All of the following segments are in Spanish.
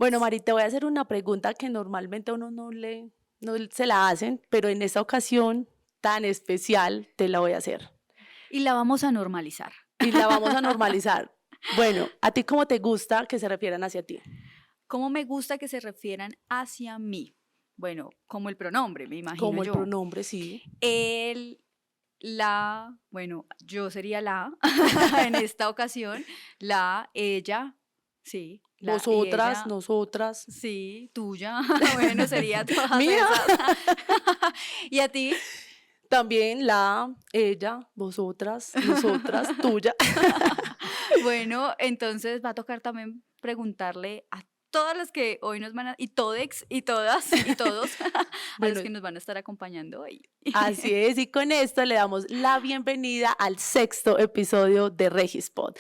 Bueno, Mari, te voy a hacer una pregunta que normalmente a uno no se la hacen, pero en esta ocasión tan especial te la voy a hacer. Y la vamos a normalizar. Y la vamos a normalizar. Bueno, ¿a ti cómo te gusta que se refieran hacia ti? ¿Cómo me gusta que se refieran hacia mí? Bueno, como el pronombre, me imagino Como el yo. pronombre, sí. Él, la, bueno, yo sería la en esta ocasión, la, ella, sí, la y Vosotras, ella, nosotras. sí, tuya, bueno, sería todas Mía. esas. ¿Y a ti? También la, ella, vosotras, nosotras, tuya. Bueno, entonces va a tocar también preguntarle a todas las que hoy nos van a, y todex, y todas, y todos, a los Bueno, que nos van a estar acompañando hoy. así es, y con esto le damos la bienvenida al sexto episodio de Regispod.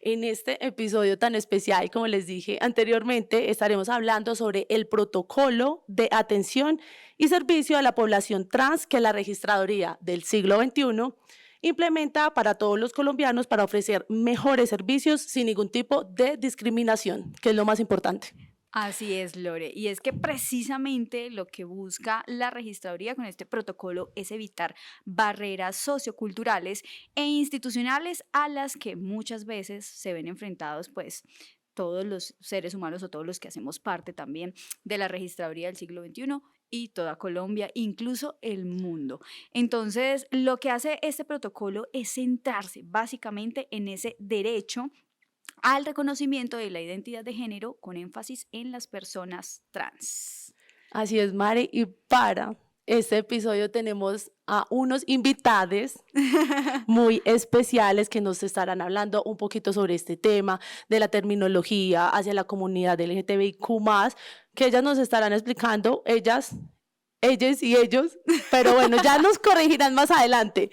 En este episodio tan especial, como les dije anteriormente, estaremos hablando sobre el protocolo de atención y servicio a la población trans que la Registraduría del siglo XXI implementa para todos los colombianos para ofrecer mejores servicios sin ningún tipo de discriminación, que es lo más importante. Así es, Lore. Y es que precisamente lo que busca la registraduría con este protocolo es evitar barreras socioculturales e institucionales a las que muchas veces se ven enfrentados, pues, todos los seres humanos o todos los que hacemos parte también de la registraduría del siglo XXI y toda Colombia, incluso el mundo. Entonces, lo que hace este protocolo es centrarse básicamente en ese derecho al reconocimiento de la identidad de género con énfasis en las personas trans. Así es, Mari, y para este episodio tenemos a unos invitados muy especiales que nos estarán hablando un poquito sobre este tema de la terminología hacia la comunidad LGTBIQ+, que ellas nos estarán explicando, ellas y ellos, pero bueno, ya nos corregirán más adelante.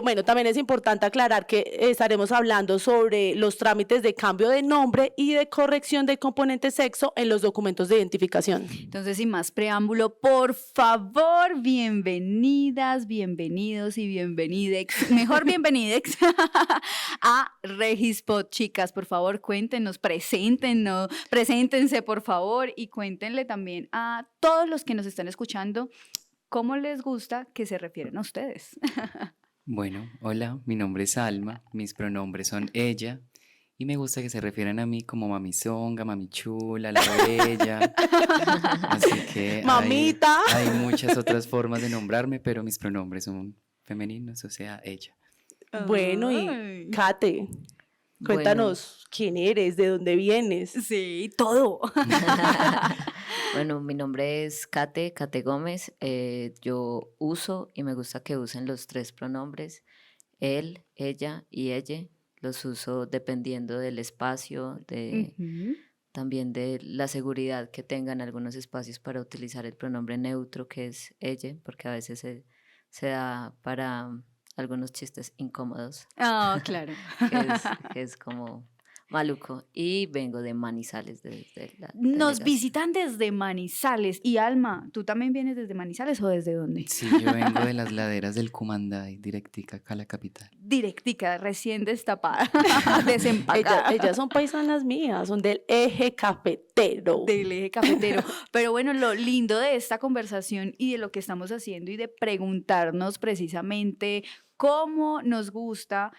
Bueno, también es importante aclarar que estaremos hablando sobre los trámites de cambio de nombre y de corrección del componente sexo en los documentos de identificación. Entonces, sin más preámbulo, por favor, bienvenidas, bienvenidos y bienvenidex, mejor bienvenidex, a Regispod. Chicas, por favor, cuéntenos, preséntense, por favor, y cuéntenle también a todos los que nos están escuchando cómo les gusta que se refieren a ustedes. Bueno, hola, mi nombre es Alma, mis pronombres son ella y me gusta que se refieran a mí como mami zonga, mami chula, la bella. Así que Mamita. hay muchas otras formas de nombrarme, pero mis pronombres son femeninos, o sea, ella. Bueno, y Ay. Kate, cuéntanos quién eres, de dónde vienes. Sí, todo. Bueno, mi nombre es Kate Gómez. Yo uso y me gusta que usen los tres pronombres, él, ella y ella. Los uso dependiendo del espacio, también de la seguridad que tengan algunos espacios para utilizar el pronombre neutro que es ella, porque a veces se da para algunos chistes incómodos. Ah, claro. que es como maluco. Y vengo de Manizales. Nos visitan desde Manizales. Y Alma, ¿tú también vienes desde Manizales o desde dónde? Sí, yo vengo de las laderas del Cumanday, directica acá a la capital. Directica, recién destapada, desempacada. Ellas son paisanas mías, son del eje cafetero. Del eje cafetero. Pero bueno, lo lindo de esta conversación y de lo que estamos haciendo y de preguntarnos precisamente cómo nos gusta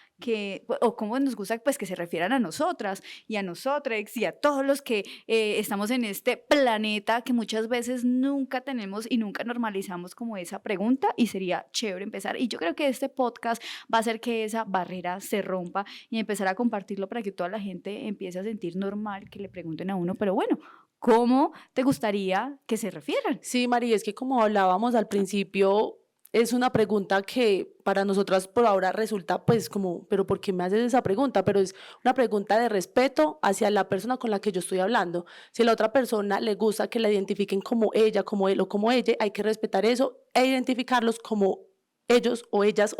cómo nos gusta pues que se refieran a nosotras y a nosotros y a todos los que estamos en este planeta que muchas veces nunca tenemos y nunca normalizamos como esa pregunta, y sería chévere empezar. Y yo creo que este podcast va a hacer que esa barrera se rompa y empezar a compartirlo para que toda la gente empiece a sentir normal que le pregunten a uno, pero bueno, ¿cómo te gustaría que se refieran? Sí, María, es que como hablábamos al principio, es una pregunta que para nosotras por ahora resulta pues como, pero ¿por qué me haces esa pregunta? Pero es una pregunta de respeto hacia la persona con la que yo estoy hablando. Si a la otra persona le gusta que la identifiquen como ella, como él o como ella, hay que respetar eso e identificarlos como ellos o ellas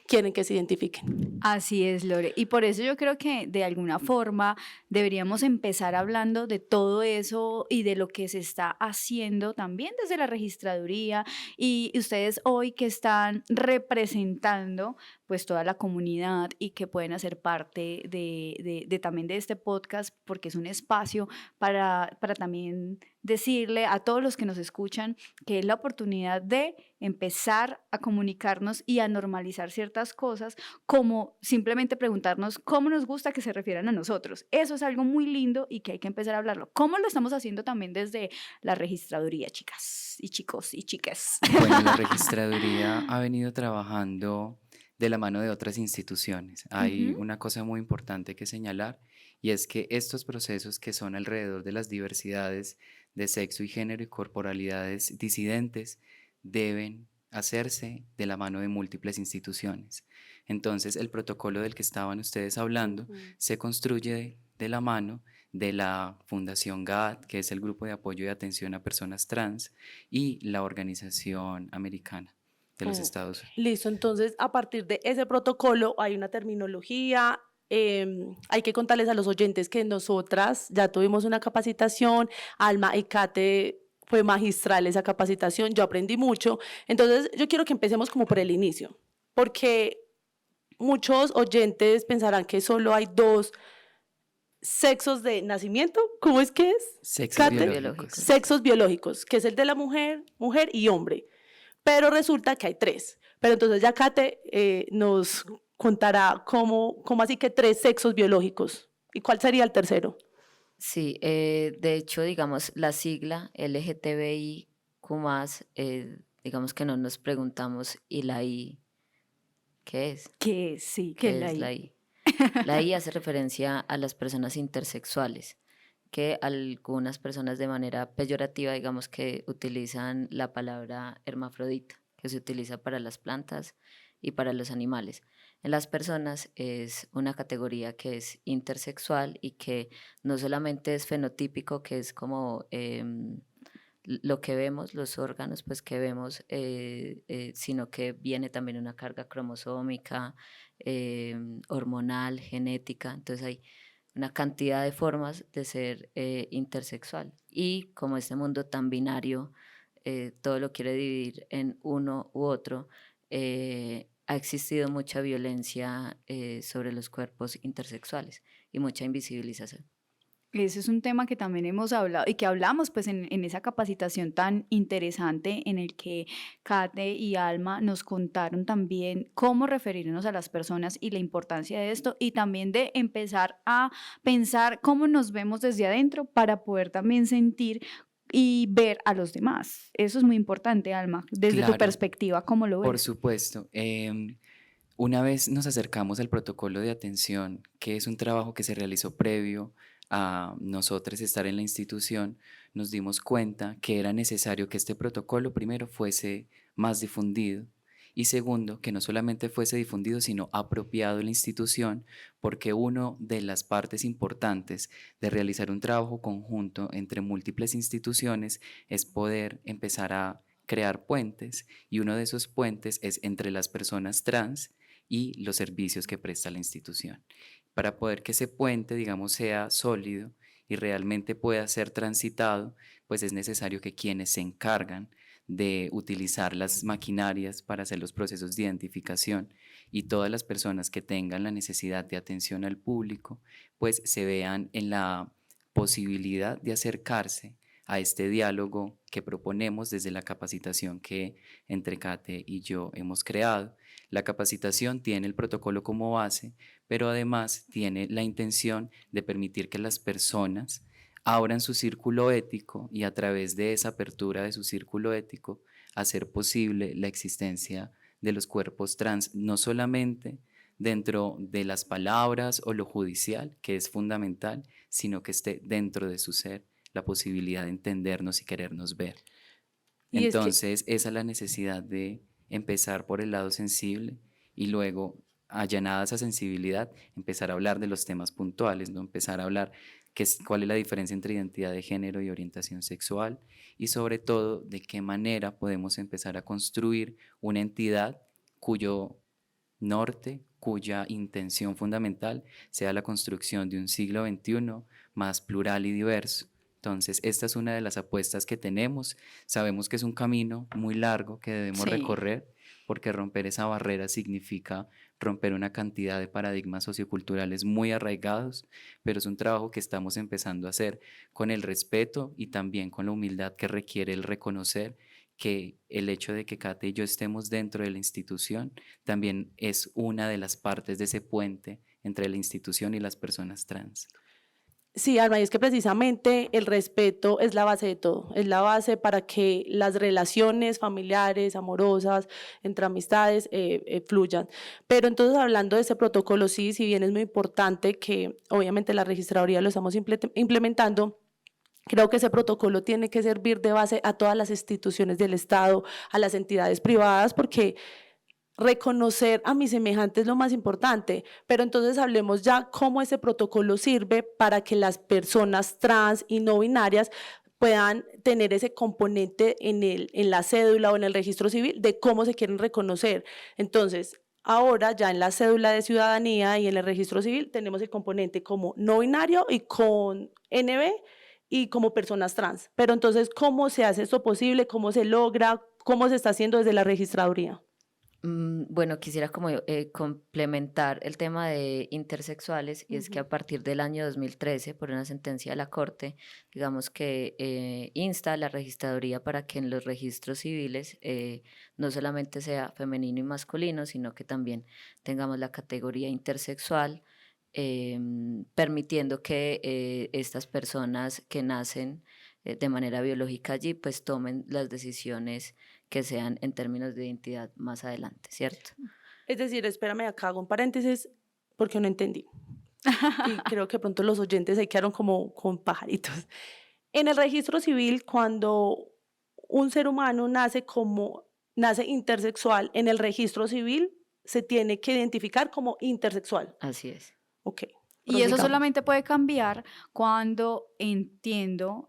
quieren que se identifiquen. Así es, Lore. Y por eso yo creo que de alguna forma deberíamos empezar hablando de todo eso y de lo que se está haciendo también desde la registraduría y ustedes hoy que están representando pues toda la comunidad y que pueden hacer parte de también de este podcast, porque es un espacio para también decirle a todos los que nos escuchan que es la oportunidad de empezar a comunicarnos y a normalizar ciertas cosas, como simplemente preguntarnos cómo nos gusta que se refieran a nosotros. Eso es algo muy lindo y que hay que empezar a hablarlo. ¿Cómo lo estamos haciendo también desde la registraduría, chicas y chicos y chiques? Bueno, la registraduría ha venido trabajando de la mano de otras instituciones. Hay Ujú. una cosa muy importante que señalar y es que estos procesos que son alrededor de las diversidades de sexo y género y corporalidades disidentes deben hacerse de la mano de múltiples instituciones. Entonces, el protocolo del que estaban ustedes hablando Ujú. se construye de la mano de la Fundación GAD, que es el Grupo de Apoyo y Atención a Personas Trans, y la Organización Americana de los Oh, Estados Unidos. listo, entonces a partir de ese protocolo hay una terminología. Hay que contarles a los oyentes que nosotras ya tuvimos una capacitación, Alma y Kate fue magistral esa capacitación, yo aprendí mucho. Entonces yo quiero que empecemos como por el inicio, porque muchos oyentes pensarán que solo hay dos sexos de nacimiento. ¿Cómo es que es, Sexos Kate? biológicos. Sexos biológicos, que es el de la mujer, mujer y hombre. Pero resulta que hay tres. Pero entonces ya Kate nos contará cómo así que tres sexos biológicos. ¿Y cuál sería el tercero? Sí, de hecho, digamos, la sigla LGTBIQ+, digamos que no nos preguntamos, ¿y la I qué es? Que sí, que ¿Qué la es la I. I? La I hace referencia a las personas intersexuales, que algunas personas de manera peyorativa, digamos que utilizan la palabra hermafrodita, que se utiliza para las plantas y para los animales. En las personas es una categoría que es intersexual y que no solamente es fenotípico, que es como lo que vemos, los órganos pues que vemos, sino que viene también una carga cromosómica, hormonal, genética. Entonces hay una cantidad de formas de ser intersexual. Y como este mundo tan binario, todo lo quiere dividir en uno u otro, ha existido mucha violencia sobre los cuerpos intersexuales y mucha invisibilización. Ese es un tema que también hemos hablado y que hablamos pues en esa capacitación tan interesante en el que Kate y Alma nos contaron también cómo referirnos a las personas y la importancia de esto y también de empezar a pensar cómo nos vemos desde adentro para poder también sentir y ver a los demás. Eso es muy importante, Alma, desde tu Claro, perspectiva, ¿cómo lo por ves? supuesto. Una vez nos acercamos al protocolo de atención, que es un trabajo que se realizó previo a nosotros estar en la institución, nos dimos cuenta que era necesario que este protocolo primero fuese más difundido y segundo, que no solamente fuese difundido, sino apropiado en la institución, porque una de las partes importantes de realizar un trabajo conjunto entre múltiples instituciones es poder empezar a crear puentes y uno de esos puentes es entre las personas trans y los servicios que presta la institución. Para poder que ese puente, digamos, sea sólido y realmente pueda ser transitado, pues es necesario que quienes se encargan de utilizar las maquinarias para hacer los procesos de identificación y todas las personas que tengan la necesidad de atención al público, pues se vean en la posibilidad de acercarse a este diálogo que proponemos desde la capacitación que entre Kate y yo hemos creado. La capacitación tiene el protocolo como base, pero además tiene la intención de permitir que las personas abran su círculo ético y a través de esa apertura de su círculo ético hacer posible la existencia de los cuerpos trans, no solamente dentro de las palabras o lo judicial, que es fundamental, sino que esté dentro de su ser la posibilidad de entendernos y querernos ver. Y es que Entonces, esa es la necesidad de empezar por el lado sensible y luego, allanada esa sensibilidad, empezar a hablar de los temas puntuales, ¿no? Empezar a hablar cuál es la diferencia entre identidad de género y orientación sexual y sobre todo de qué manera podemos empezar a construir una entidad cuyo norte, cuya intención fundamental sea la construcción de un siglo XXI más plural y diverso. Entonces, esta es una de las apuestas que tenemos. Sabemos que es un camino muy largo que debemos Sí. recorrer porque romper esa barrera significa romper una cantidad de paradigmas socioculturales muy arraigados, pero es un trabajo que estamos empezando a hacer con el respeto y también con la humildad que requiere el reconocer que el hecho de que Kate y yo estemos dentro de la institución también es una de las partes de ese puente entre la institución y las personas trans. Sí, Alma, y es que precisamente el respeto es la base de todo, es la base para que las relaciones familiares, amorosas, entre amistades, fluyan. Pero entonces, hablando de ese protocolo, sí, si bien es muy importante que obviamente la registraduría lo estamos implementando, creo que ese protocolo tiene que servir de base a todas las instituciones del Estado, a las entidades privadas, porque reconocer a mis semejantes es lo más importante, pero entonces hablemos ya cómo ese protocolo sirve para que las personas trans y no binarias puedan tener ese componente en la cédula o en el registro civil de cómo se quieren reconocer. Entonces, ahora ya en la cédula de ciudadanía y en el registro civil tenemos el componente como no binario y con NB y como personas trans. Pero entonces, ¿cómo se hace esto posible? ¿Cómo se logra? ¿Cómo se está haciendo desde la registraduría? Bueno, quisiera como complementar el tema de intersexuales y es que a partir del año 2013, por una sentencia de la Corte, digamos que insta a la registraduría para que en los registros civiles no solamente sea femenino y masculino, sino que también tengamos la categoría intersexual, permitiendo que estas personas que nacen de manera biológica allí, pues tomen las decisiones que sean en términos de identidad más adelante, ¿cierto? Es decir, espérame, acá hago un paréntesis porque no entendí. Y creo que pronto los oyentes ahí quedaron como con pajaritos. En el registro civil, cuando un ser humano nace intersexual, en el registro civil se tiene que identificar como intersexual. Así es. Ok. Y eso prosigamos. solamente puede cambiar cuando entiendo,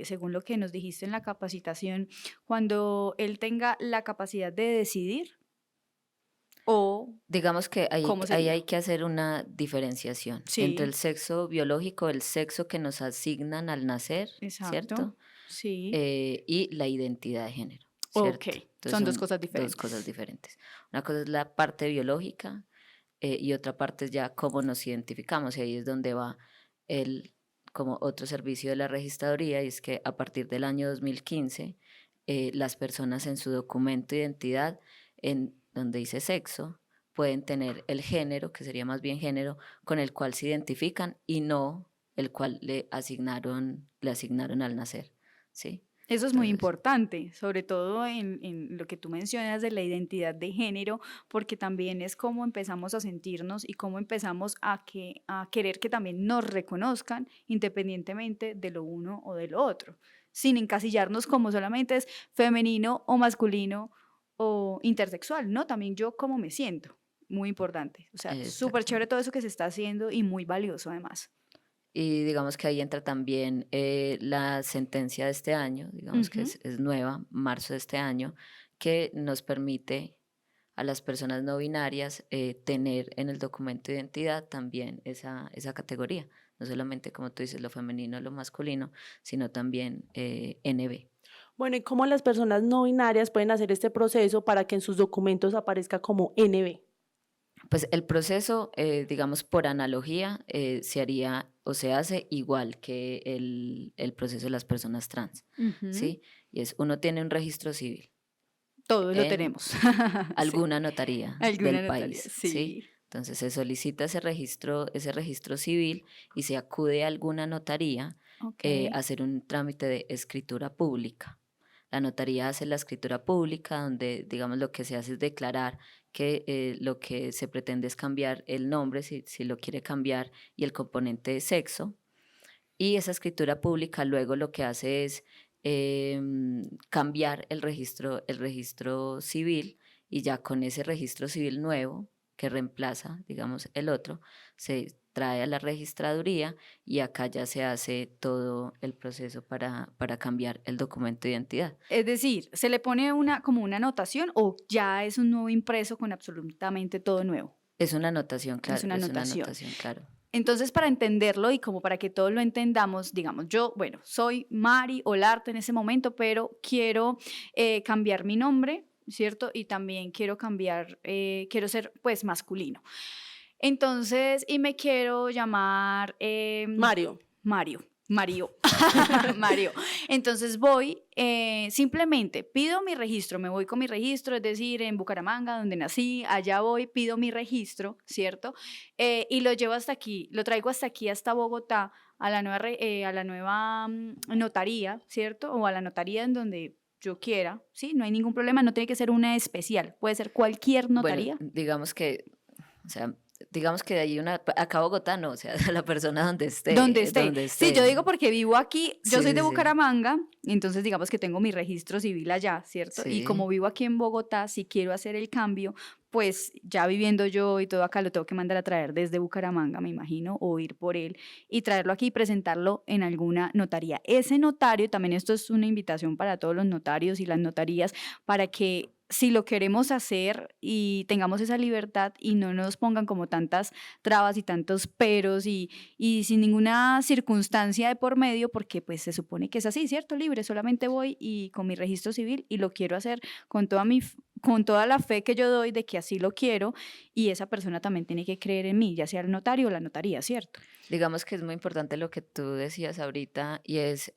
según lo que nos dijiste en la capacitación, cuando él tenga la capacidad de decidir o Digamos que ahí cómo sería. hay que hacer una diferenciación entre Sí, el sexo biológico, el sexo que nos asignan al nacer, ¿cierto? exacto. Sí. Y la identidad de género, Ok, ¿cierto? Entonces son dos cosas diferentes. Dos cosas diferentes. Una cosa es la parte biológica y otra parte es ya cómo nos identificamos, y ahí es donde va como otro servicio de la registraduría, y es que a partir del año 2015, las personas en su documento de identidad, en donde dice sexo, pueden tener el género, que sería más bien género, con el cual se identifican y no el cual le asignaron al nacer, ¿sí? Eso es muy Entonces, importante, sobre todo en lo que tú mencionas de la identidad de género, porque también es cómo empezamos a sentirnos y cómo empezamos a querer que también nos reconozcan independientemente de lo uno o de lo otro, sin encasillarnos como solamente es femenino o masculino o intersexual, ¿no? También yo cómo me siento, muy importante. O sea, súper chévere exactamente. todo eso que se está haciendo y muy valioso además. Y digamos que ahí entra también la sentencia de este año, digamos que Ujú. es nueva, marzo de este año, que nos permite a las personas no binarias tener en el documento de identidad también esa categoría, no solamente como tú dices lo femenino o lo masculino, sino también NB. Bueno, ¿y cómo las personas no binarias pueden hacer este proceso para que en sus documentos aparezca como NB? Pues el proceso, digamos, por analogía, se haría o se hace igual que el proceso de las personas trans, Ujú. ¿sí? Y uno tiene un registro civil Todos lo en tenemos. Sí. alguna notaría Alguna del notaría, país, ¿sí? sí. Entonces se solicita ese registro civil y se acude a alguna notaría Ok. a hacer un trámite de escritura pública. La notaría hace la escritura pública donde, digamos, lo que se hace es declarar que lo que se pretende es cambiar el nombre, si lo quiere cambiar, y el componente de sexo. Y esa escritura pública luego lo que hace es cambiar el registro civil, y ya con ese registro civil nuevo que reemplaza, digamos, el otro, se trae a la registraduría y acá ya se hace todo el proceso para cambiar el documento de identidad. Es decir, ¿se le pone como una anotación o ya es un nuevo impreso con absolutamente todo nuevo? Es una anotación, claro. Es una anotación. Claro. Entonces, para entenderlo y como para que todos lo entendamos, digamos, yo, bueno, soy Mari Olarte en ese momento, pero quiero cambiar mi nombre ¿cierto? Y también quiero cambiar, quiero ser pues masculino. Entonces, y me quiero llamar Mario. Mario. Mario. Entonces voy, simplemente pido mi registro, me voy con mi registro, es decir, en Bucaramanga, donde nací, allá voy, pido mi registro, ¿cierto? Y lo llevo hasta aquí, lo traigo hasta aquí, hasta Bogotá, a la nueva notaría, ¿cierto? O a la notaría en donde yo quiera, ¿sí? No hay ningún problema, no tiene que ser una especial, puede ser cualquier Bueno, notaría. o sea, digamos que hay acá Bogotá no, o sea, la persona donde Donde esté, esté. donde Sí, yo esté. digo porque vivo aquí, yo Sí, soy de sí, sí. Bucaramanga, entonces digamos que tengo mi registro civil allá, ¿cierto? Y como Sí. vivo aquí en Bogotá, si quiero hacer el cambio, pues ya viviendo yo y todo acá lo tengo que mandar a traer desde Bucaramanga, me imagino, o ir por él y traerlo aquí y presentarlo en alguna notaría. Ese notario, también esto es una invitación para todos los notarios y las notarías, para que si lo queremos hacer y tengamos esa libertad y no nos pongan como tantas trabas y tantos peros y sin ninguna circunstancia de por medio, porque pues se supone que es así, ¿cierto? Libre, solamente voy y con mi registro civil y lo quiero hacer con con toda la fe que yo doy de que así lo quiero y esa persona también tiene que creer en mí, ya sea el notario o la notaría, ¿cierto? Digamos que es muy importante lo que tú decías ahorita y es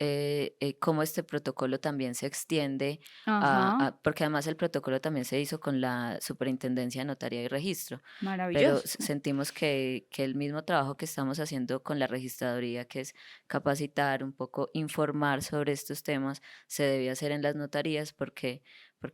cómo este protocolo también se extiende Ajá, porque además el protocolo también se hizo con la Superintendencia de Notaría y Registro, pero maravilloso. sentimos que el mismo trabajo que estamos haciendo con la registraduría, que es capacitar un poco, informar sobre estos temas, se debe hacer en las notarías porque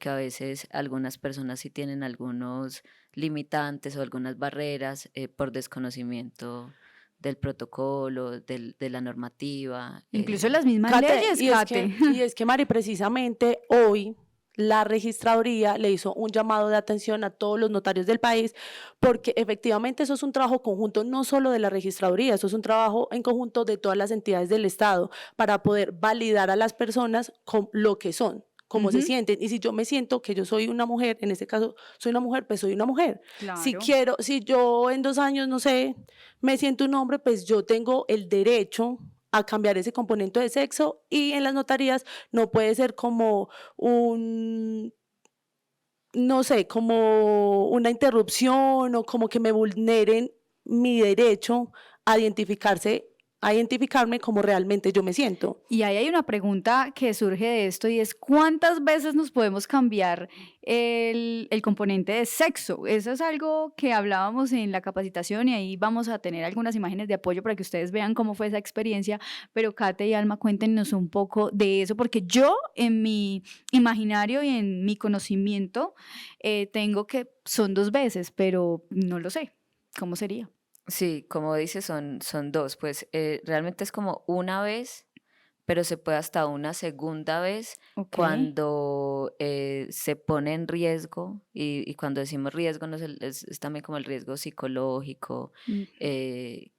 a veces algunas personas sí tienen algunos limitantes o algunas barreras por desconocimiento del protocolo, de la normativa. Incluso las mismas Kate, leyes, y es que, Kate. y es que Mari, precisamente hoy la registraduría le hizo un llamado de atención a todos los notarios del país, porque efectivamente eso es un trabajo conjunto, no solo de la registraduría, eso es un trabajo en conjunto de todas las entidades del Estado para poder validar a las personas con lo que son, cómo se Ujú, sienten. Y si yo me siento que yo soy una mujer, en este caso soy una mujer, pues soy una mujer. Si claro. quiero, si yo en 2 años, no sé, me siento un hombre, pues yo tengo el derecho a cambiar ese componente de sexo, y en las notarías no puede ser como un, no sé, como una interrupción o como que me vulneren mi derecho a identificarse, a identificarme como realmente yo me siento. Y ahí hay una pregunta que surge de esto y es ¿cuántas veces nos podemos cambiar el componente de sexo? Eso es algo que hablábamos en la capacitación y ahí vamos a tener algunas imágenes de apoyo para que ustedes vean cómo fue esa experiencia, pero Kate y Alma, cuéntenos un poco de eso, porque yo en mi imaginario y en mi conocimiento tengo que son 2 veces, pero no lo sé. ¿Cómo sería? Sí, como dices, son dos, pues realmente es como una vez, pero se puede hasta una segunda vez Ok. cuando se pone en riesgo, y cuando decimos riesgo no es también como el riesgo psicológico, Mm,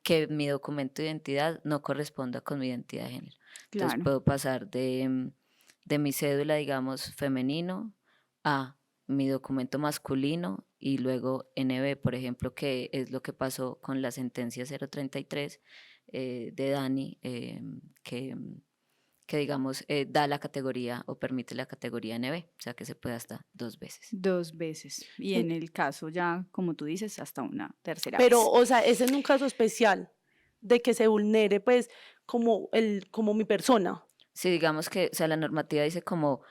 que mi documento de identidad no corresponda con mi identidad de género. Entonces claro. puedo pasar de mi cédula, digamos, femenino a mi documento masculino y luego NB, por ejemplo, que es lo que pasó con la sentencia 033 de Dani, que digamos da la categoría o permite la categoría NB, o sea que se puede hasta 2 veces. 2 veces. Y en el caso ya, como tú dices, hasta una tercera Pero, vez. o sea, ese es un caso especial de que se vulnere, pues, como mi persona. Si digamos que, o sea, la normativa dice como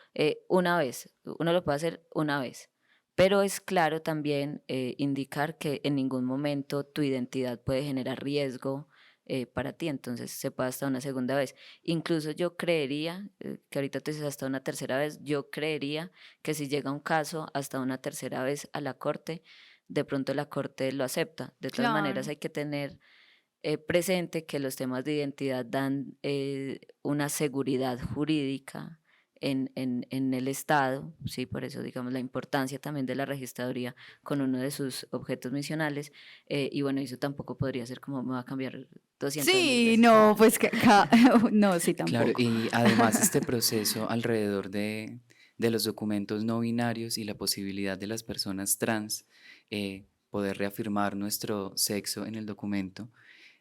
una vez, uno lo puede hacer una vez, pero es claro también indicar que en ningún momento tu identidad puede generar riesgo para ti, entonces se puede hasta una segunda vez. Incluso yo creería, que ahorita tú dices hasta una tercera vez, yo creería que si llega un caso hasta una tercera vez a la corte, de pronto la corte lo acepta. De todas maneras Claro. hay que tener presente que los temas de identidad dan una seguridad jurídica en el Estado, ¿sí? Por eso, digamos, la importancia también de la registraduría con uno de sus objetos misionales, y bueno, eso tampoco podría ser como me va a cambiar 200.000 Sí, veces. no, pues no, sí, Claro, tampoco. y además este proceso alrededor de los documentos no binarios y la posibilidad de las personas trans poder reafirmar nuestro sexo en el documento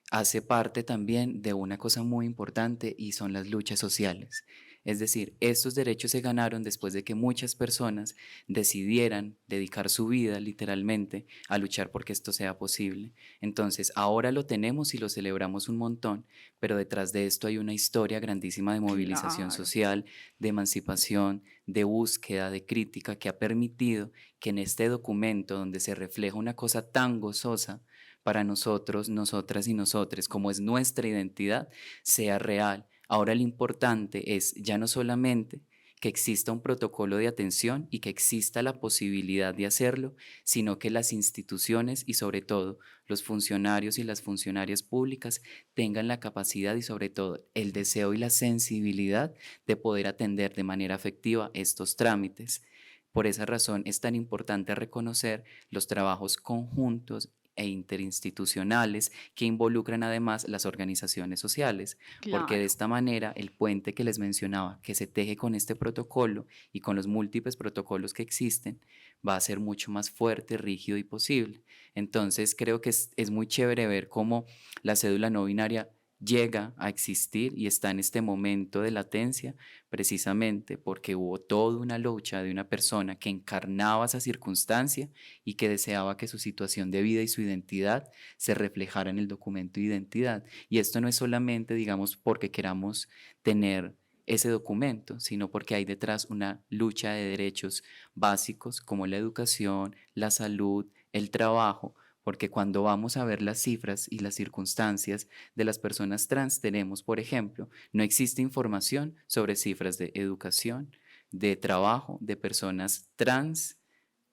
hace parte también de una cosa muy importante y son las luchas sociales. Es decir, estos derechos se ganaron después de que muchas personas decidieran dedicar su vida literalmente a luchar porque esto sea posible. Entonces, ahora lo tenemos y lo celebramos un montón, pero detrás de esto hay una historia grandísima de movilización Claro. social, de emancipación, de búsqueda, de crítica, que ha permitido que en este documento, donde se refleja una cosa tan gozosa para nosotros, nosotras y nosotres, como es nuestra identidad, sea real. Ahora lo importante es ya no solamente que exista un protocolo de atención y que exista la posibilidad de hacerlo, sino que las instituciones y sobre todo los funcionarios y las funcionarias públicas tengan la capacidad y sobre todo el deseo y la sensibilidad de poder atender de manera efectiva estos trámites. Por esa razón es tan importante reconocer los trabajos conjuntos e interinstitucionales que involucran además las organizaciones sociales, porque de Claro. esta manera el puente que les mencionaba, que se teje con este protocolo y con los múltiples protocolos que existen, va a ser mucho más fuerte, rígido y posible. Entonces creo que es muy chévere ver cómo la cédula no binaria llega a existir y está en este momento de latencia precisamente porque hubo toda una lucha de una persona que encarnaba esa circunstancia y que deseaba que su situación de vida y su identidad se reflejara en el documento de identidad. Y esto no es solamente, digamos, porque queramos tener ese documento, sino porque hay detrás una lucha de derechos básicos como la educación, la salud, el trabajo, porque cuando vamos a ver las cifras y las circunstancias de las personas trans, tenemos, por ejemplo, no existe información sobre cifras de educación, de trabajo, de personas trans,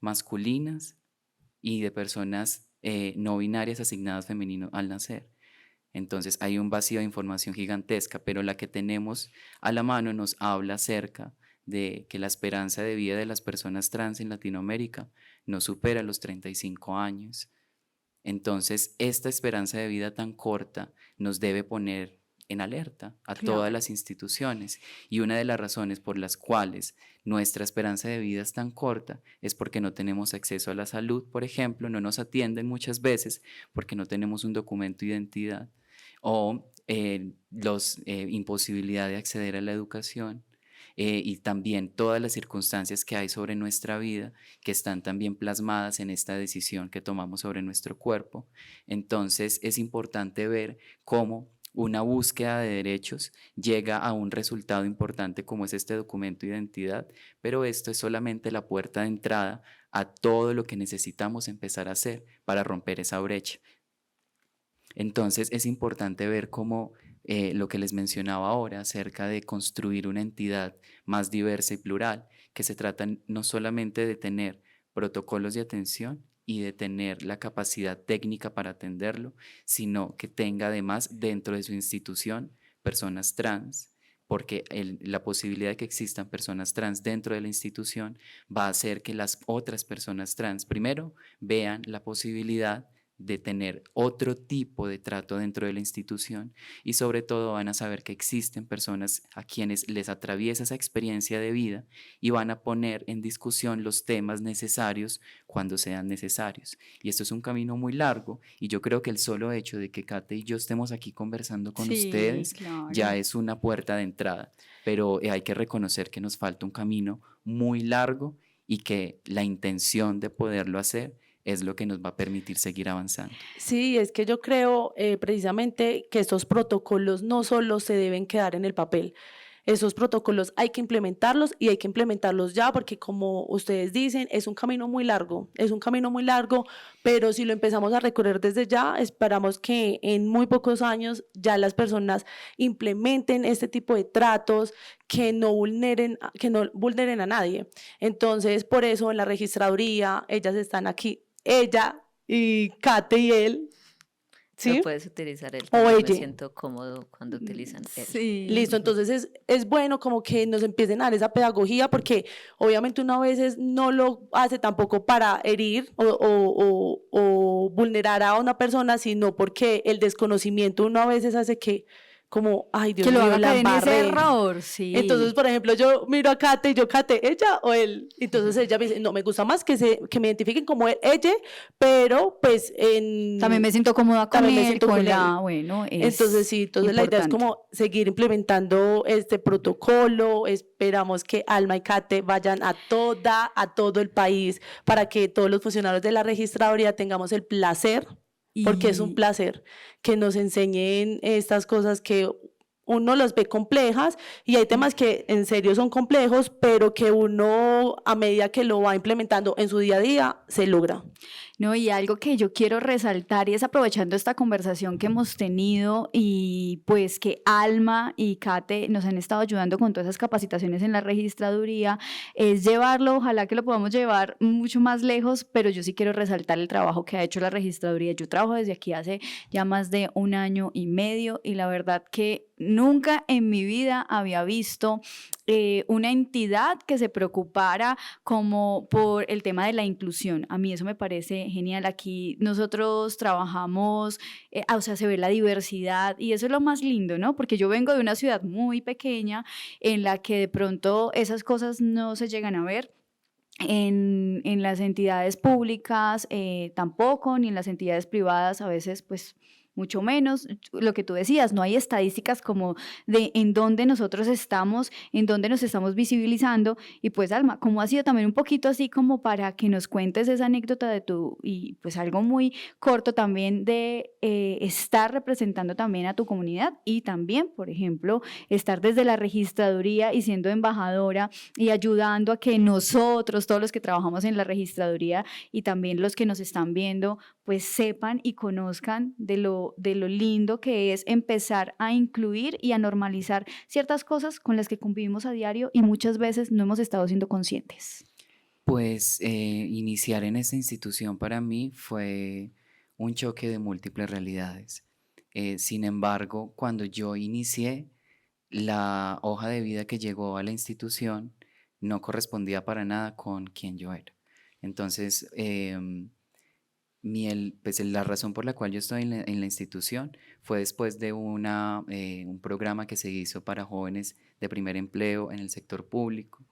masculinas y de personas no binarias asignadas femenino al nacer. Entonces hay un vacío de información gigantesca, pero la que tenemos a la mano nos habla acerca de que la esperanza de vida de las personas trans en Latinoamérica no supera los 35 años. Entonces, esta esperanza de vida tan corta nos debe poner en alerta a todas Claro. las instituciones. Y una de las razones por las cuales nuestra esperanza de vida es tan corta es porque no tenemos acceso a la salud, por ejemplo, no nos atienden muchas veces porque no tenemos un documento de identidad o imposibilidad de acceder a la educación. Y también todas las circunstancias que hay sobre nuestra vida que están también plasmadas en esta decisión que tomamos sobre nuestro cuerpo. Entonces es importante ver cómo una búsqueda de derechos llega a un resultado importante como es este documento de identidad, pero esto es solamente la puerta de entrada a todo lo que necesitamos empezar a hacer para romper esa brecha. Entonces es importante ver cómo lo que les mencionaba ahora acerca de construir una entidad más diversa y plural, que se trata no solamente de tener protocolos de atención y de tener la capacidad técnica para atenderlo, sino que tenga además dentro de su institución personas trans, porque la posibilidad de que existan personas trans dentro de la institución va a hacer que las otras personas trans primero vean la posibilidad de tener otro tipo de trato dentro de la institución y sobre todo van a saber que existen personas a quienes les atraviesa esa experiencia de vida y van a poner en discusión los temas necesarios cuando sean necesarios. Y esto es un camino muy largo y yo creo que el solo hecho de que Kate y yo estemos aquí conversando con Sí, ustedes claro. ya es una puerta de entrada, pero hay que reconocer que nos falta un camino muy largo y que la intención de poderlo hacer es lo que nos va a permitir seguir avanzando. Sí, es que yo creo precisamente que estos protocolos no solo se deben quedar en el papel. Esos protocolos hay que implementarlos y hay que implementarlos ya porque como ustedes dicen, es un camino muy largo, es un camino muy largo, pero si lo empezamos a recorrer desde ya, esperamos que en muy pocos años ya las personas implementen este tipo de tratos que no vulneren a nadie. Entonces, por eso en la registraduría, ellas están aquí, ella y Kate y él, Lo ¿sí? puedes utilizar él O también, me ella. siento cómodo cuando utilizan él. Sí. Listo, entonces es bueno como que nos empiecen a dar esa pedagogía porque obviamente uno a veces no lo hace tampoco para herir o vulnerar a una persona, sino porque el desconocimiento uno a veces hace que como, ay, Dios Que lo mío, haga la caer en ese embarré. error, sí. Entonces, por ejemplo, yo miro a Kate y yo, Kate, ¿ella o él? Entonces ella me dice, no, me gusta más que me identifiquen como él, ella, pero pues También me siento cómoda con también me él, siento con con él. la, bueno, Entonces, es sí, entonces la idea es importante. como seguir implementando este protocolo. Esperamos que Alma y Kate vayan a todo el país para que todos los funcionarios de la registraduría tengamos el placer, porque es un Y placer que nos enseñen estas cosas que uno las ve complejas y hay temas que en serio son complejos, pero que uno a medida que lo va implementando en su día a día se logra. no, y algo que yo quiero resaltar y es aprovechando esta conversación que hemos tenido y pues que Alma y Kate nos han estado ayudando con todas esas capacitaciones en la registraduría, es llevarlo, ojalá que lo podamos llevar mucho más lejos, pero yo sí quiero resaltar el trabajo que ha hecho la registraduría. Yo trabajo desde aquí hace ya más de 1 año y medio y la verdad que nunca en mi vida había visto una entidad que se preocupara como por el tema de la inclusión. A mí eso me parece genial. Aquí nosotros trabajamos, o sea, se ve la diversidad y eso es lo más lindo, ¿no? Porque yo vengo de una ciudad muy pequeña en la que de pronto esas cosas no se llegan a ver. En las entidades públicas tampoco, ni en las entidades privadas a veces pues mucho menos. Lo que tú decías, no hay estadísticas como de en dónde nosotros estamos, en dónde nos estamos visibilizando. Y pues Alma, ¿cómo ha sido también un poquito así como para que nos cuentes esa anécdota de tu, y pues algo muy corto también de estar representando también a tu comunidad y también, por ejemplo, estar desde la registraduría y siendo embajadora y ayudando a que nosotros, todos los que trabajamos en la registraduría y también los que nos están viendo, pues sepan y conozcan de lo lindo que es empezar a incluir y a normalizar ciertas cosas con las que convivimos a diario y muchas veces no hemos estado siendo conscientes. Pues iniciar en esta institución para mí fue un choque de múltiples realidades. Sin embargo, cuando yo inicié, la hoja de vida que llegó a la institución no correspondía para nada con quien yo era. Entonces, pues la razón por la cual yo estoy en la institución fue después de un programa que se hizo para jóvenes de primer empleo en el sector público.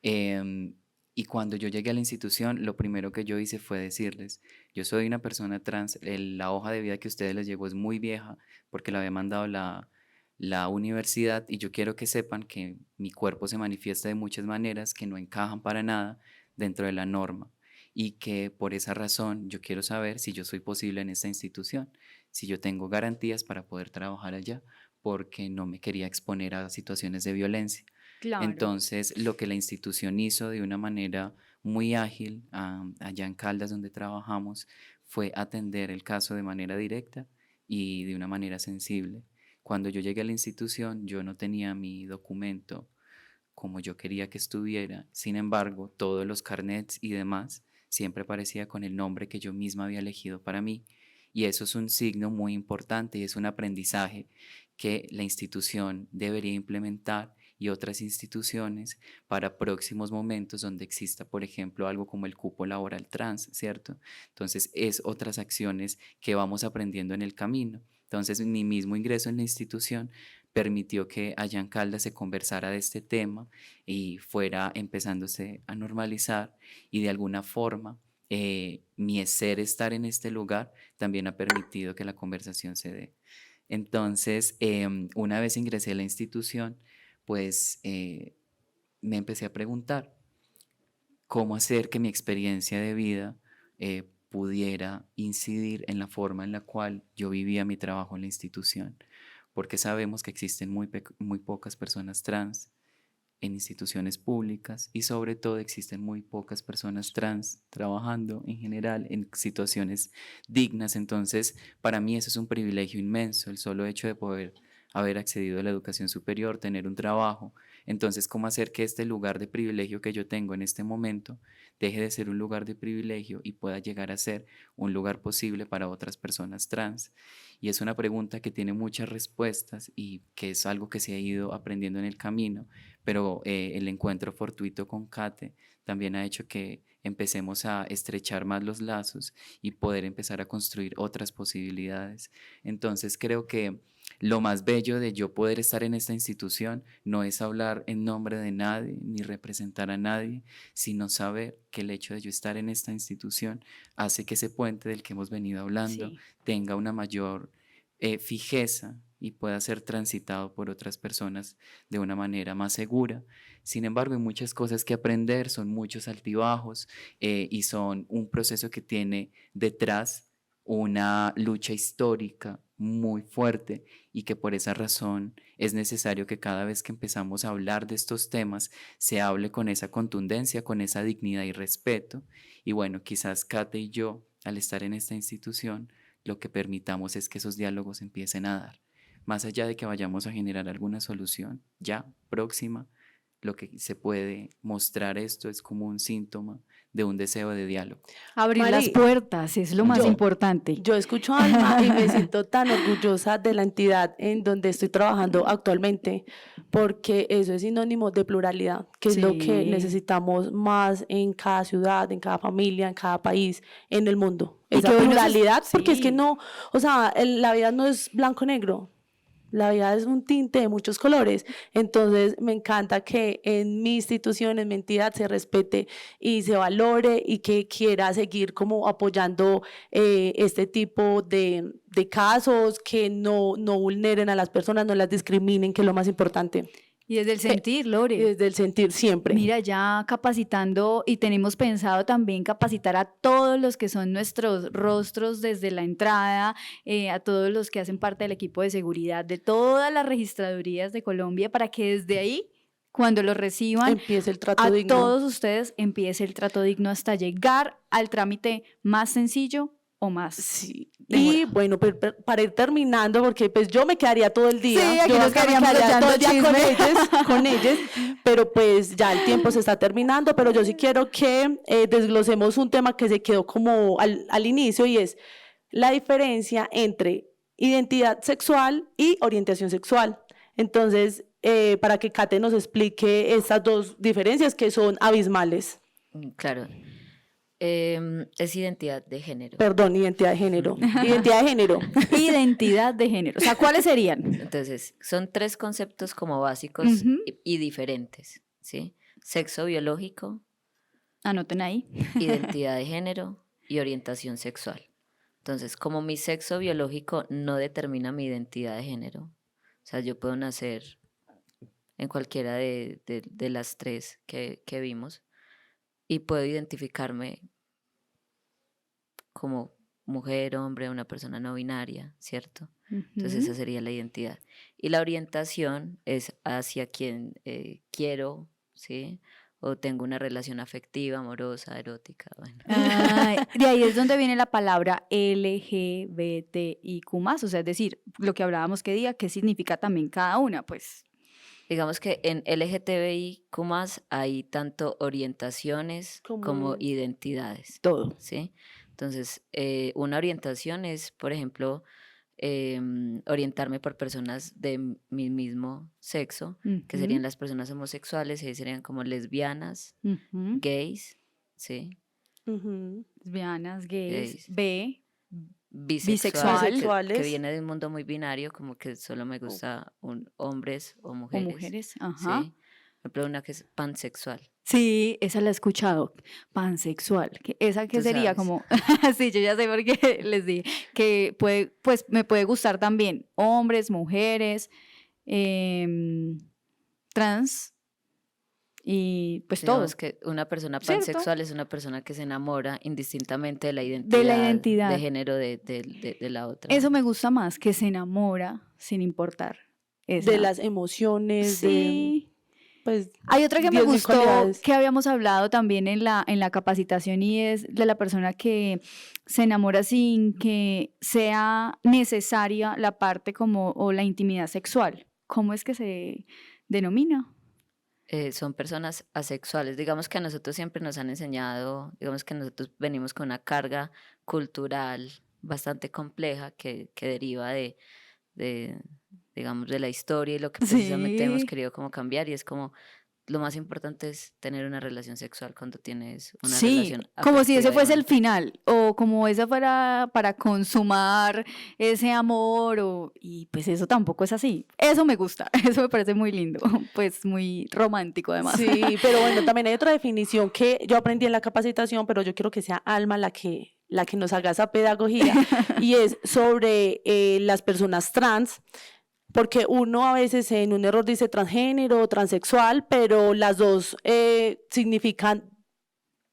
em, y cuando yo llegué a la institución, lo primero que yo hice fue decirles, yo soy una persona trans, la hoja de vida que a ustedes les llegó es muy vieja porque la había mandado la universidad y yo quiero que sepan que mi cuerpo se manifiesta de muchas maneras que no encajan para nada dentro de la norma y que por esa razón yo quiero saber si yo soy posible en esta institución, si yo tengo garantías para poder trabajar allá, porque no me quería exponer a situaciones de violencia. Claro. Entonces, lo que la institución hizo de una manera muy ágil, allá en Caldas donde trabajamos, fue atender el caso de manera directa y de una manera sensible. Cuando yo llegué a la institución, yo no tenía mi documento como yo quería que estuviera. Sin embargo, todos los carnets y demás siempre aparecía con el nombre que yo misma había elegido para mí. Y eso es un signo muy importante y es un aprendizaje que la institución debería implementar y otras instituciones para próximos momentos donde exista, por ejemplo, algo como el cupo laboral trans, ¿cierto? Entonces, es otras acciones que vamos aprendiendo en el camino. Entonces, mi mismo ingreso en la institución permitió que allá en Caldas se conversara de este tema y fuera empezándose a normalizar y de alguna forma mi ser estar en este lugar también ha permitido que la conversación se dé. Entonces, una vez ingresé a la institución, pues me empecé a preguntar cómo hacer que mi experiencia de vida pudiera incidir en la forma en la cual yo vivía mi trabajo en la institución, porque sabemos que existen muy pocas personas trans en instituciones públicas y sobre todo existen muy pocas personas trans trabajando en general en situaciones dignas. Entonces, para mí eso es un privilegio inmenso, el solo hecho de poder haber accedido a la educación superior, tener un trabajo. Entonces, ¿cómo hacer que este lugar de privilegio que yo tengo en este momento deje de ser un lugar de privilegio y pueda llegar a ser un lugar posible para otras personas trans? Y es una pregunta que tiene muchas respuestas y que es algo que se ha ido aprendiendo en el camino, pero el encuentro fortuito con Kate también ha hecho que empecemos a estrechar más los lazos y poder empezar a construir otras posibilidades. Entonces creo que Lo más bello de yo poder estar en esta institución no es hablar en nombre de nadie ni representar a nadie, sino saber que el hecho de yo estar en esta institución hace que ese puente del que hemos venido hablando Sí. tenga una mayor fijeza y pueda ser transitado por otras personas de una manera más segura. Sin embargo, hay muchas cosas que aprender, son muchos altibajos y son un proceso que tiene detrás una lucha histórica muy fuerte y que por esa razón es necesario que cada vez que empezamos a hablar de estos temas se hable con esa contundencia, con esa dignidad y respeto. Y bueno, quizás Kate y yo, al estar en esta institución, lo que permitamos es que esos diálogos empiecen a dar. Más allá de que vayamos a generar alguna solución ya próxima, lo que se puede mostrar esto es como un síntoma de un deseo de diálogo. Abrir las Mari, puertas es lo más yo- importante. Yo escucho a Alma y me siento tan orgullosa de la entidad en donde estoy trabajando actualmente, porque eso es sinónimo de pluralidad, que es lo que Sí. necesitamos más en cada ciudad, en cada familia, en cada país, en el mundo. Y Esa que hoy nos es- pluralidad, porque es que sí. no, o sea, la vida no es blanco-negro. La vida es un tinte de muchos colores. Entonces, me encanta que en mi institución, en mi entidad, se respete y se valore y que quiera seguir como apoyando este tipo de casos, que no vulneren a las personas, no las discriminen, que es lo más importante. Y desde el sentir, Lore. Y desde el sentir siempre. Mira, ya capacitando y tenemos pensado también capacitar a todos los que son nuestros rostros desde la entrada, a todos los que hacen parte del equipo de seguridad de todas las registradurías de Colombia para que desde ahí, cuando lo reciban, Empiece el trato a digno. todos ustedes empiece el trato digno hasta llegar al trámite más sencillo o más. Sí. demorado. Y bueno, para ir terminando, porque pues yo me quedaría todo el día. Sí, aquí yo nos acá me quedaríamos quedaría todo el día echando con ellos, pero pues ya el tiempo se está terminando, pero yo sí quiero que desglosemos un tema que se quedó como al inicio, y es la diferencia entre identidad sexual y orientación sexual. Entonces, para que Kate nos explique estas dos diferencias que son abismales. Claro. Es identidad de género. Perdón, identidad de género. Identidad de género. Identidad de género. O sea, ¿cuáles serían? Entonces, son tres conceptos como básicos Ujú. y diferentes, ¿sí? Sexo biológico, Anoten ahí. identidad de género y orientación sexual. Entonces, como mi sexo biológico no determina mi identidad de género, o sea, yo puedo nacer en cualquiera de las tres que vimos y puedo identificarme como mujer, hombre, una persona no binaria, ¿cierto? Entonces esa sería la identidad. Y la orientación es hacia quien quiero, ¿sí? O tengo una relación afectiva, amorosa, erótica. Bueno. Ay, de ahí es donde viene la palabra LGBTIQ+, o sea, es decir, lo que hablábamos que día, qué significa también cada una, pues. Digamos que en LGTBIQ+, hay tanto orientaciones como identidades, Todo. ¿sí? Entonces, una orientación es, por ejemplo, orientarme por personas de mi mismo sexo, que serían las personas homosexuales, y ahí serían como lesbianas, Ujú. gays, ¿sí? Lesbianas, gays, Gays. Bisexual. Bisexuales. que viene de un mundo muy binario, como que solo me gusta hombres o o mujeres. mujeres, ajá. ¿sí? Por ejemplo, una que es pansexual. Sí, esa la he escuchado, pansexual, que esa que Tú sería sabes. como, sí, yo ya sé por qué les dije, que puede, pues me puede gustar también hombres, mujeres, trans y pues todo. Digamos que una persona ¿Cierto? pansexual es una persona que se enamora indistintamente de la identidad. de género de la otra. Eso me gusta más, que se enamora sin importar. Esa. De las emociones, Sí. pues, Hay otra que me 10.000 gustó, cualidades. que habíamos hablado también en la capacitación, y es de la persona que se enamora sin que sea necesaria la parte como o la intimidad sexual. ¿Cómo es que se denomina? Son personas asexuales. Digamos que a nosotros siempre nos han enseñado, digamos que nosotros venimos con una carga cultural bastante compleja que deriva digamos, de la historia y lo que precisamente hemos Sí. querido como cambiar, y es como lo más importante es tener una relación sexual cuando tienes una Sí, relación como si ese afectiva y fuese el romántica. final, o como esa fuera para consumar ese amor, y pues eso tampoco es así. Eso me gusta, eso me parece muy lindo, pues muy romántico además. Sí, pero bueno, también hay otra definición que yo aprendí en la capacitación, pero yo quiero que sea Alma la que nos haga esa pedagogía, y es sobre las personas trans, porque uno a veces en un error dice transgénero, transexual, pero las dos significan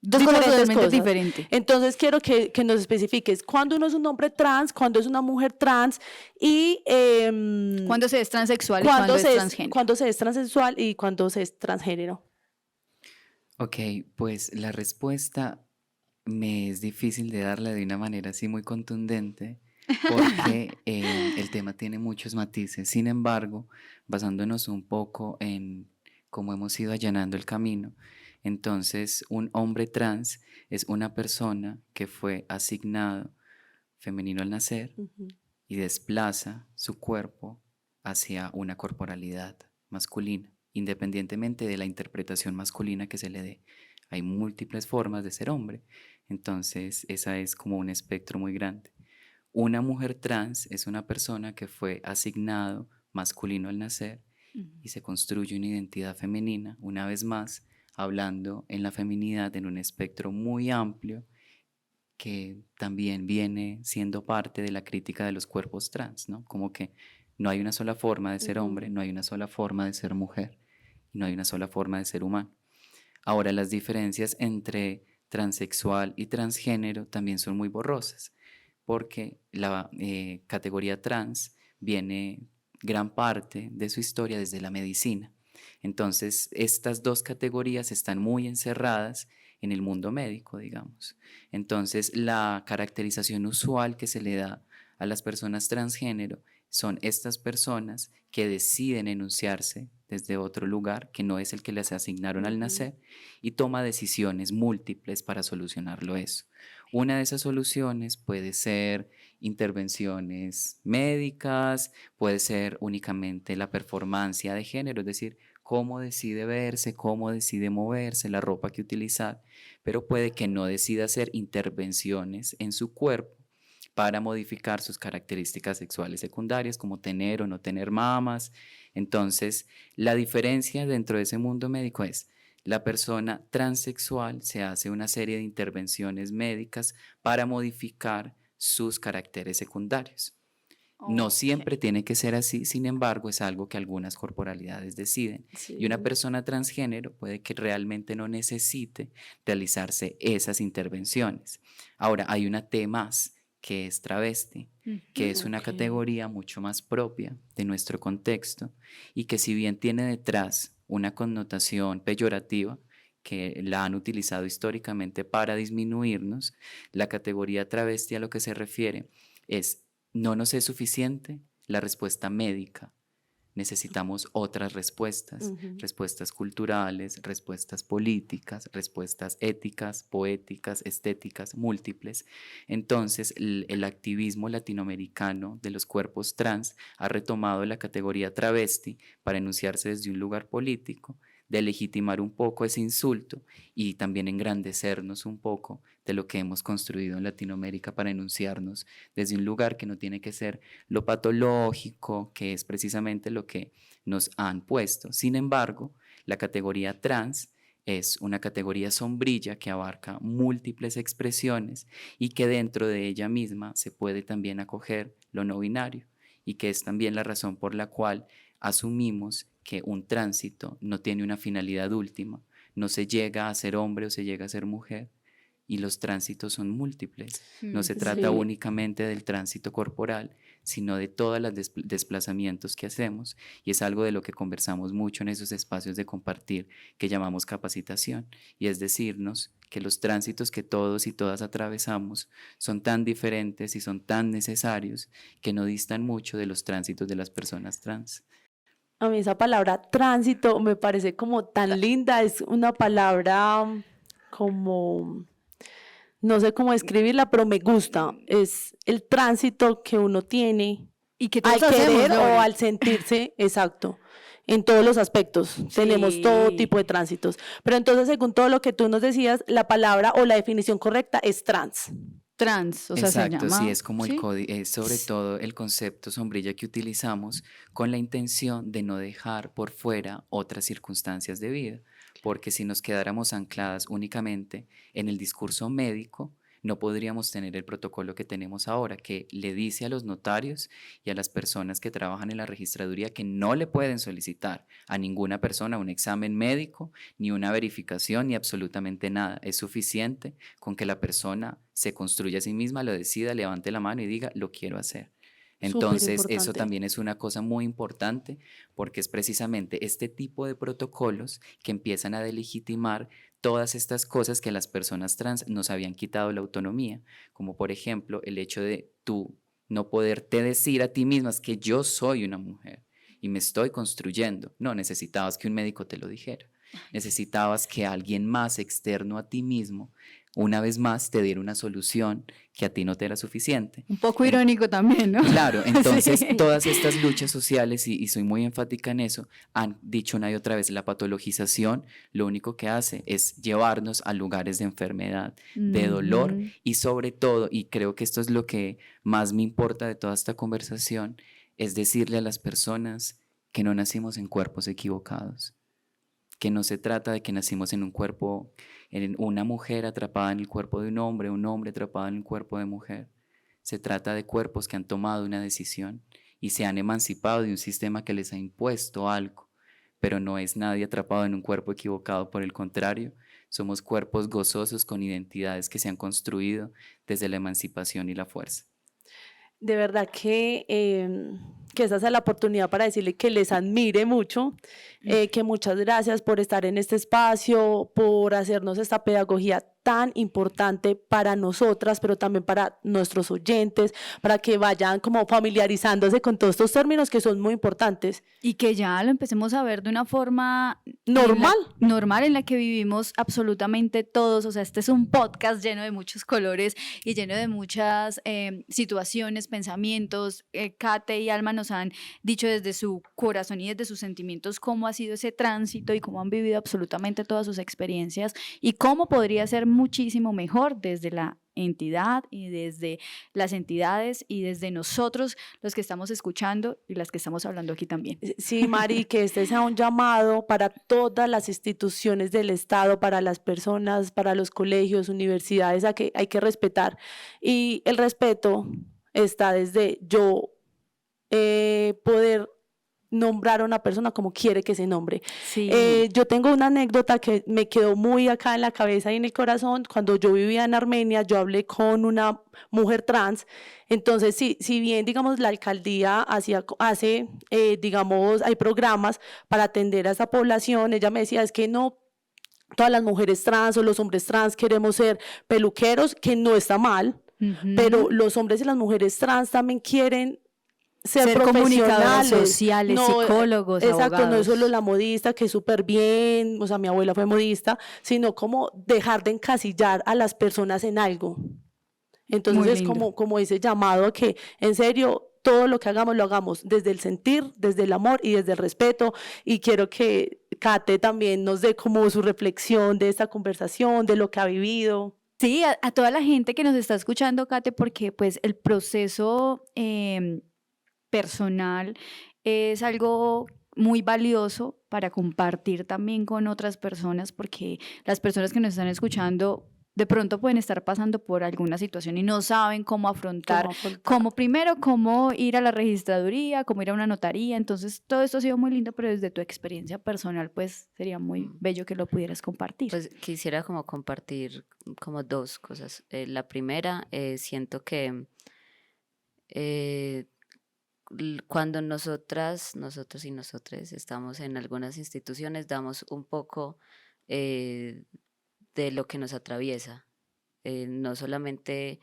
Dos cosas diferentes totalmente cosas. diferentes. Entonces quiero que nos especifiques cuándo uno es un hombre trans, cuándo es una mujer trans y Cuándo se es transexual y cuándo es transgénero. cuándo se es transexual y cuándo se es transgénero. Ok, pues la respuesta me es difícil de darla de una manera así muy contundente porque el tema tiene muchos matices. Sin embargo, basándonos un poco en cómo hemos ido allanando el camino, entonces un hombre trans es una persona que fue asignado femenino al nacer Ujú. y desplaza su cuerpo hacia una corporalidad masculina, independientemente de la interpretación masculina que se le dé. Hay múltiples formas de ser hombre, entonces esa es como un espectro muy grande. Una mujer trans es una persona que fue asignado masculino al nacer y se construye una identidad femenina, una vez más, hablando en la feminidad en un espectro muy amplio que también viene siendo parte de la crítica de los cuerpos trans, ¿no? Como que no hay una sola forma de ser hombre, Ujú. no hay una sola forma de ser mujer, y no hay una sola forma de ser humano. Ahora, las diferencias entre transexual y transgénero también son muy borrosas, porque la categoría trans viene gran parte de su historia desde la medicina. Entonces, estas dos categorías están muy encerradas en el mundo médico, digamos. Entonces, la caracterización usual que se le da a las personas transgénero son estas personas que deciden enunciarse desde otro lugar, que no es el que les asignaron al Ujú. nacer, y toma decisiones múltiples para solucionarlo eso. Una de esas soluciones puede ser intervenciones médicas, puede ser únicamente la performancia de género, es decir, cómo decide verse, cómo decide moverse, la ropa que utilizar, pero puede que no decida hacer intervenciones en su cuerpo para modificar sus características sexuales secundarias, como tener o no tener mamas. Entonces, la diferencia dentro de ese mundo médico es, la persona transexual se hace una serie de intervenciones médicas para modificar sus caracteres secundarios. No Ok. siempre tiene que ser así, sin embargo, es algo que algunas corporalidades deciden. Y una Sí. persona transgénero puede que realmente no necesite realizarse esas intervenciones. Ahora, hay una T más, que es travesti, que es una Ok. categoría mucho más propia de nuestro contexto y que si bien tiene detrás una connotación peyorativa, que la han utilizado históricamente para disminuirnos, la categoría travesti a lo que se refiere es no nos es suficiente la respuesta médica. Necesitamos otras respuestas, Ujú. respuestas culturales, respuestas políticas, respuestas éticas, poéticas, estéticas, múltiples. Entonces, el activismo latinoamericano de los cuerpos trans ha retomado la categoría travesti para enunciarse desde un lugar político, de legitimar un poco ese insulto y también engrandecernos un poco de lo que hemos construido en Latinoamérica para enunciarnos desde un lugar que no tiene que ser lo patológico, que es precisamente lo que nos han puesto. Sin embargo, la categoría trans es una categoría sombrilla que abarca múltiples expresiones y que dentro de ella misma se puede también acoger lo no binario y que es también la razón por la cual asumimos que un tránsito no tiene una finalidad última, no se llega a ser hombre o se llega a ser mujer, y los tránsitos son múltiples. No se trata Sí. únicamente del tránsito corporal, sino de todos los desplazamientos que hacemos, y es algo de lo que conversamos mucho en esos espacios de compartir que llamamos capacitación, y es decirnos que los tránsitos que todos y todas atravesamos son tan diferentes y son tan necesarios que no distan mucho de los tránsitos de las personas trans. A mí esa palabra tránsito me parece como tan linda, es una palabra como, no sé cómo escribirla, pero me gusta. Es el tránsito que uno tiene Y que al todos hacemos, querer o Lore. al sentirse, exacto. En todos los aspectos tenemos todo Sí. tipo de tránsitos. Pero entonces, según todo lo que tú nos decías, la palabra o la definición correcta es trans. Trans, o sea, se Exacto, sí, llama, es como el ¿sí? código, es sobre todo el concepto sombrilla que utilizamos con la intención de no dejar por fuera otras circunstancias de vida, porque si nos quedáramos ancladas únicamente en el discurso médico, no podríamos tener el protocolo que tenemos ahora, que le dice a los notarios y a las personas que trabajan en la registraduría que no le pueden solicitar a ninguna persona un examen médico, ni una verificación, ni absolutamente nada. Es suficiente con que la persona se construya a sí misma, lo decida, levante la mano y diga, lo quiero hacer. Súper Entonces, eso importante. también es una cosa muy importante porque es precisamente este tipo de protocolos que empiezan a delegitimar todas estas cosas que a las personas trans nos habían quitado la autonomía, como por ejemplo el hecho de tú no poderte decir a ti misma "Es que yo soy una mujer y me estoy construyendo". No, necesitabas que un médico te lo dijera. Necesitabas que alguien más externo a ti mismo, una vez más, te diera una solución que a ti no te era suficiente. Un poco En- irónico también, ¿no? Claro, entonces Sí. todas estas luchas sociales, y soy muy enfática en eso, han dicho una y otra vez, la patologización lo único que hace es llevarnos a lugares de enfermedad, de dolor Ujú. y sobre todo, y creo que esto es lo que más me importa de toda esta conversación, es decirle a las personas que no nacimos en cuerpos equivocados, que no se trata de que nacimos en un cuerpo, en una mujer atrapada en el cuerpo de un hombre atrapado en el cuerpo de mujer. Se trata de cuerpos que han tomado una decisión y se han emancipado de un sistema que les ha impuesto algo, pero no es nadie atrapado en un cuerpo equivocado, por el contrario, somos cuerpos gozosos con identidades que se han construido desde la emancipación y la fuerza. De verdad que esa es la oportunidad para decirle que les admire mucho, que muchas gracias por estar en este espacio, por hacernos esta pedagogía tan importante para nosotras, pero también para nuestros oyentes, para que vayan como familiarizándose con todos estos términos que son muy importantes. Y que ya lo empecemos a ver de una forma Normal. normal en la que vivimos absolutamente todos. O sea, este es un podcast lleno de muchos colores y lleno de muchas situaciones, pensamientos. Kate y Alma nos han dicho desde su corazón y desde sus sentimientos cómo ha sido ese tránsito y cómo han vivido absolutamente todas sus experiencias y cómo podría ser muchísimo mejor desde la entidad y desde las entidades y desde nosotros los que estamos escuchando y las que estamos hablando aquí también. Sí, Mari, que este sea un llamado para todas las instituciones del Estado, para las personas, para los colegios, universidades, a que hay que respetar. Y el respeto está desde yo poder nombrar a una persona como quiere que se nombre. Sí. Yo tengo una anécdota que me quedó muy acá en la cabeza y en el corazón. Cuando yo vivía en Armenia, yo hablé con una mujer trans. Entonces, sí, si bien, digamos, la alcaldía hace, digamos, hay programas para atender a esa población, ella me decía, es que no todas las mujeres trans o los hombres trans queremos ser peluqueros, que no está mal, pero Ujú. los hombres y las mujeres trans también quieren ser comunicadores profesionales. sociales, No, psicólogos, exacto, no es solo abogados. la modista, que es súper bien, o sea, mi abuela fue modista, sino como dejar de encasillar a las personas en algo. Entonces Muy es lindo. como ese llamado a que, en serio, todo lo que hagamos lo hagamos desde el sentir, desde el amor y desde el respeto. Y quiero que Kate también nos dé como su reflexión de esta conversación, de lo que ha vivido. Sí, a toda la gente que nos está escuchando, Kate, porque pues el proceso personal es algo muy valioso para compartir también con otras personas, porque las personas que nos están escuchando de pronto pueden estar pasando por alguna situación y no saben cómo afrontar, cómo primero, cómo ir a la registraduría, cómo ir a una notaría. Entonces, todo esto ha sido muy lindo, pero desde tu experiencia personal, pues sería muy bello que lo pudieras compartir. Pues quisiera como compartir como dos cosas. La primera, siento que eh, cuando nosotros y nosotres estamos en algunas instituciones, damos un poco eh, de lo que nos atraviesa. No solamente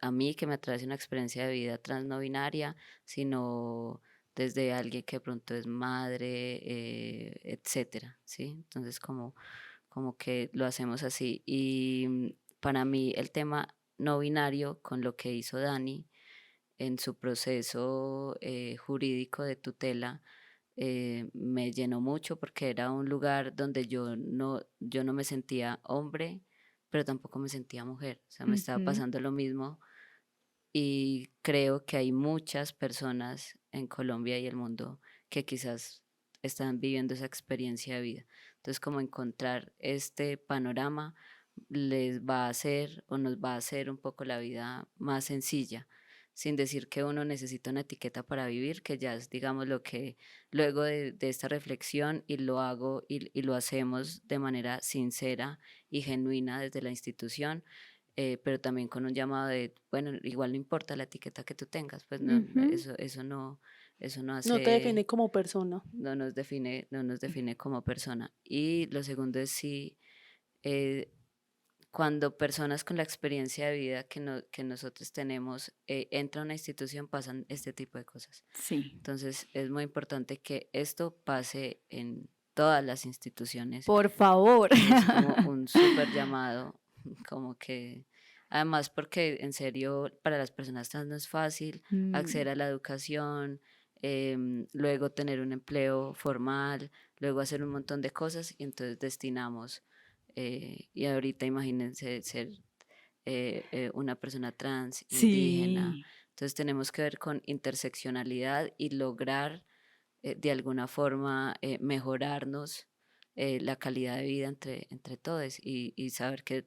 a mí que me atraviesa una experiencia de vida trans no binaria, sino desde alguien que de pronto es madre, etcétera, ¿sí? Entonces como que lo hacemos así. Y para mí el tema no binario con lo que hizo Dani en su proceso jurídico de tutela me llenó mucho porque era un lugar donde yo no me sentía hombre, pero tampoco me sentía mujer. O sea, me estaba Ujú. pasando lo mismo y creo que hay muchas personas en Colombia y el mundo que quizás están viviendo esa experiencia de vida. Entonces, como encontrar este panorama les va a hacer o nos va a hacer un poco la vida más sencilla, sin decir que uno necesita una etiqueta para vivir, que ya es, digamos, lo que luego de esta reflexión y lo hago y lo hacemos de manera sincera y genuina desde la institución, pero también con un llamado de, bueno, igual no importa la etiqueta que tú tengas, pues no, Ujú. eso no No te hace, define como persona. no nos define como persona. Y lo segundo es sí, eh, cuando personas con la experiencia de vida que nosotros tenemos entran a una institución, pasan este tipo de cosas. Sí. Entonces es muy importante que esto pase en todas las instituciones. Por favor. Ese es como un súper llamado, como que, además porque en serio para las personas trans no es fácil acceder Mm, a la educación, luego tener un empleo formal, luego hacer un montón de cosas y entonces destinamos, y ahorita imagínense ser una persona trans, indígena, sí. entonces tenemos que ver con interseccionalidad y lograr de alguna forma mejorarnos la calidad de vida entre todos y saber que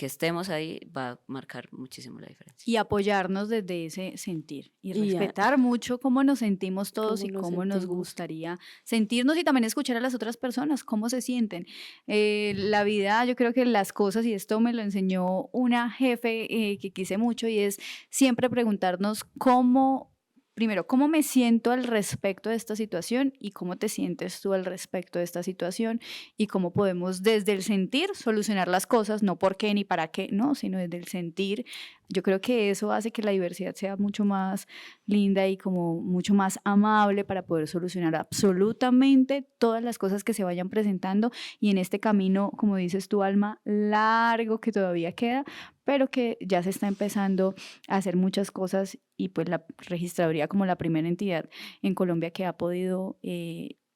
estemos ahí va a marcar muchísimo la diferencia. Y apoyarnos desde ese sentir y Y respetar mucho cómo nos sentimos todos cómo y nos cómo nos sentimos. gustaría sentirnos y también escuchar a las otras personas, cómo se sienten. La vida, yo creo que las cosas, y esto me lo enseñó una jefe que quise mucho, y es siempre preguntarnos cómo, primero, cómo me siento al respecto de esta situación y cómo te sientes tú al respecto de esta situación y cómo podemos desde el sentir solucionar las cosas, no por qué ni para qué, no, sino desde el sentir. Yo creo que eso hace que la diversidad sea mucho más linda y como mucho más amable para poder solucionar absolutamente todas las cosas que se vayan presentando y en este camino, como dices tú, Alma, largo que todavía queda, pero que ya se está empezando a hacer muchas cosas y pues la registraduría como la primera entidad en Colombia que ha podido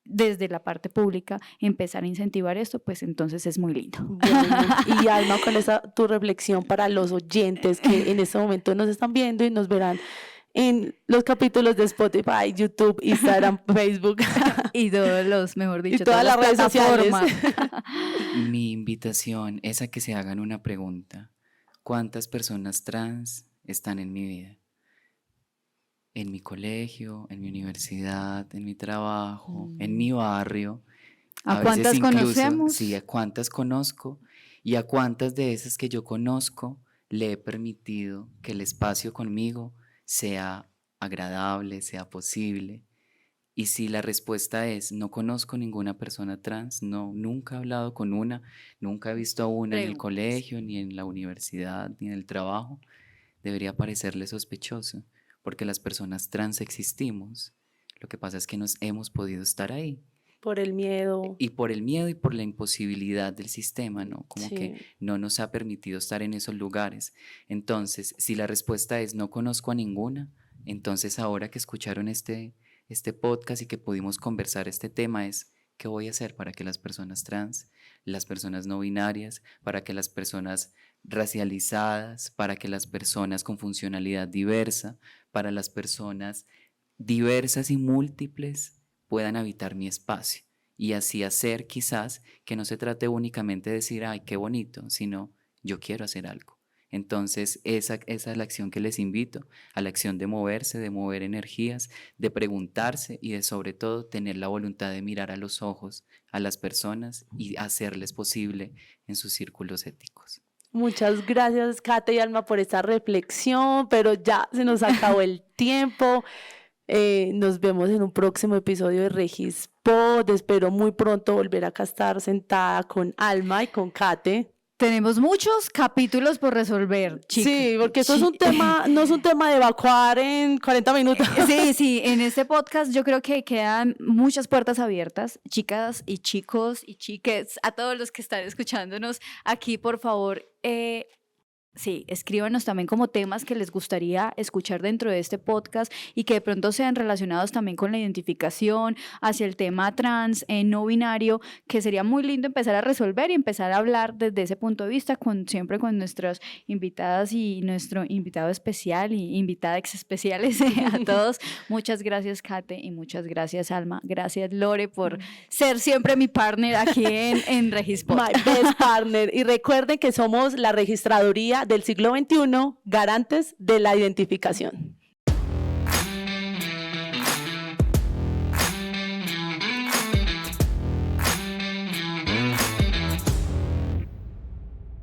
desde la parte pública empezar a incentivar esto, pues entonces es muy lindo. Bueno, y Alma, con esa tu reflexión para los oyentes que en este momento nos están viendo y nos verán en los capítulos de Spotify, YouTube, Instagram, Facebook Y todos los, mejor y dicho, todas las redes sociales. plataformas. Mi invitación es a que se hagan una pregunta. ¿Cuántas personas trans están en mi vida? En mi colegio, en mi universidad, en mi trabajo, en mi barrio. ¿A A veces cuántas incluso, sí, conocemos? a cuántas conozco y a cuántas de esas que yo conozco le he permitido que el espacio conmigo sea agradable, sea posible. Y si la respuesta es no conozco ninguna persona trans, no, nunca he hablado con una, nunca he visto a una en el Preguntas. colegio, ni en la universidad, ni en el trabajo, debería parecerle sospechoso, porque las personas trans existimos. Lo que pasa es que nos hemos podido estar ahí. Por el miedo. Y por el miedo y por la imposibilidad del sistema, ¿no? Como que Sí. no nos ha permitido estar en esos lugares. Entonces, si la respuesta es no conozco a ninguna, entonces ahora que escucharon este podcast y que pudimos conversar este tema es, ¿qué voy a hacer para que las personas trans, las personas no binarias, para que las personas racializadas, para que las personas con funcionalidad diversa, para las personas diversas y múltiples puedan habitar mi espacio? Y así hacer quizás que no se trate únicamente de decir, ay, qué bonito, sino yo quiero hacer algo. Entonces, esa es la acción que les invito, a la acción de moverse, de mover energías, de preguntarse y de sobre todo tener la voluntad de mirar a los ojos a las personas y hacerles posible en sus círculos éticos. Muchas gracias, Kate y Alma, por esta reflexión, pero ya se nos acabó el tiempo. Nos vemos en un próximo episodio de Regis Pod. Espero muy pronto volver acá a estar sentada con Alma y con Kate. Tenemos muchos capítulos por resolver, chicos. Sí, porque esto es un tema, no es un tema de evacuar en 40 minutos. Sí, sí, en este podcast yo creo que quedan muchas puertas abiertas, chicas y chicos y chiques, a todos los que están escuchándonos aquí, por favor, Sí, escríbanos también como temas que les gustaría escuchar dentro de este podcast y que de pronto sean relacionados también con la identificación hacia el tema trans, no binario, que sería muy lindo empezar a resolver y empezar a hablar desde ese punto de vista siempre con nuestras invitadas y nuestro invitado especial y invitada ex especiales a todos. Muchas gracias, Kate, y muchas gracias, Alma. Gracias, Lore, por ser siempre mi partner aquí en Regispod. My best partner. Y recuerden que somos la registraduría del siglo XXI, garantes de la identificación.